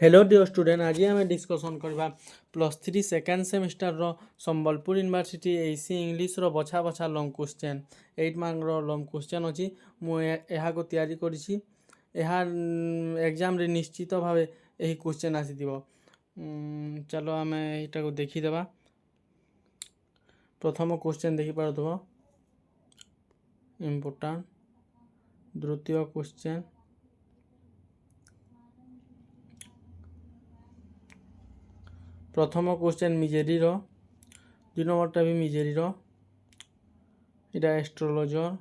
Hello dear student, आज आम discussion करवा +3 सेकेंड सेमिस्टर संबलपुर यूनिवर्सिटी एसी इंग्लिश बछा बछा long question 8 mark long question अच्छी मुझे तैयारी करी एग्जाम रे निश्चित भाव यही क्वेश्चन आसी चलो आम यहाँ को देखीदे। प्रथम क्वेश्चन देखिपार इम्पोर्टाट द्वितीय क्वेश्चन प्रथम क्वेश्चन मिजेरी दुई नंबरटा भी मिजेरी इटा एस्ट्रोलॉजर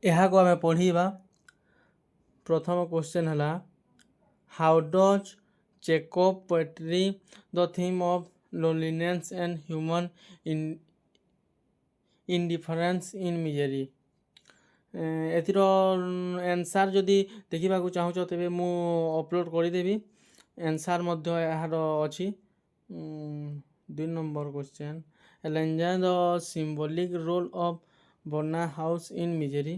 यहाँ को आम पढ़ा। प्रथम क्वेश्चन है how does Chekhov portray the theme of loneliness and human indifference in Misery. एथिर आंसर जदि देखा चाहूँ तेरे मु अपलोड करदेवी आंसर यार अच्छी। 2 number question enjoy the symbolic role of बर्ना house in Misery.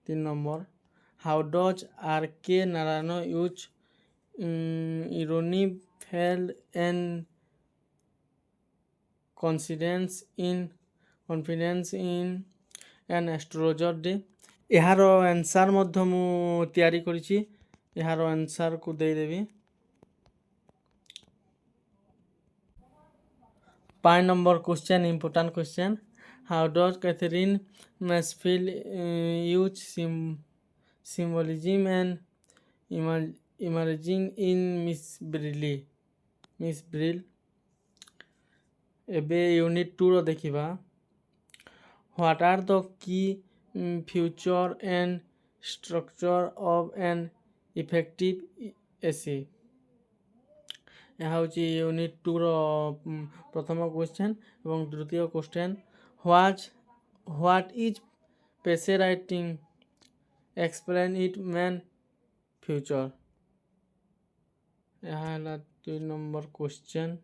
3 number how does R K. Narayan use irony fate and confidence in an astrologer day. यार आंसर तैयारी करिछि, यार आंसर को देदेवी। 5 number question important question how does Katherine Mansfield use symbolism and emerging in Miss Brill. एबे unit 2 देखिबा what are the key feature and structure of an effective essay। यह हूँ यूनिट 2 प्रथम क्वेश्चन और द्वितीय क्वेश्चन व्हाट इज पेसे writing explain it man future. यह है 2 नंबर क्वेश्चन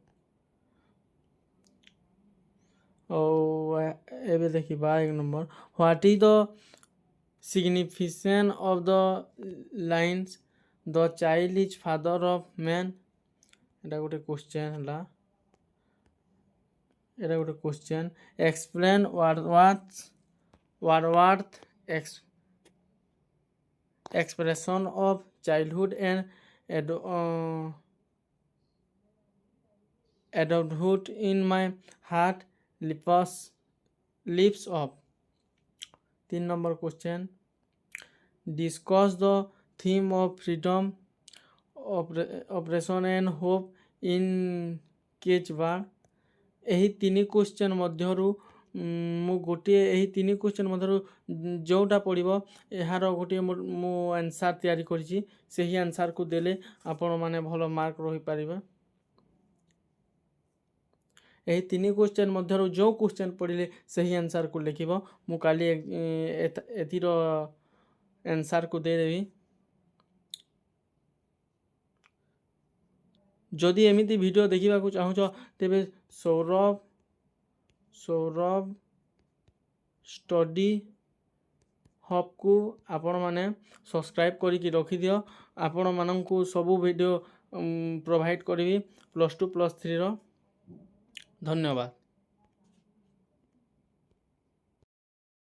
और एबे देखिबा 1 number what is the significance of the lines the child is father of man. एटा गोटे क्वेश्चन है, एटा गोटे question explain Wordsworth expression of childhood and adulthood in my heart lips of। 3 number question discuss the theme of freedom operation and hope इन केच बार। यही 3 question मध्यरु मु गोटे यही 3 question मध्यरु जोटा पड़िबो यार गोटे मु आंसर तैयारी करिछि सही आंसर को देले आपण माने भलो मार्क रही पारिबा। यही 3 क्वेश्चन मध्यरु जो क्वेश्चन पढ़िले सही आंसर को लिखिबो मु काली एथिर आंसर को दे देवी। जदि एमिति वीडियो देखिबा को चाहूछ तेबे सौरभ स्टडी हब को आपण माने सब्सक्राइब करिकि रखि दियो। आपण माननकु सबु वीडियो प्रोवाइड करिवि +2 +3 रो। धन्यवाद।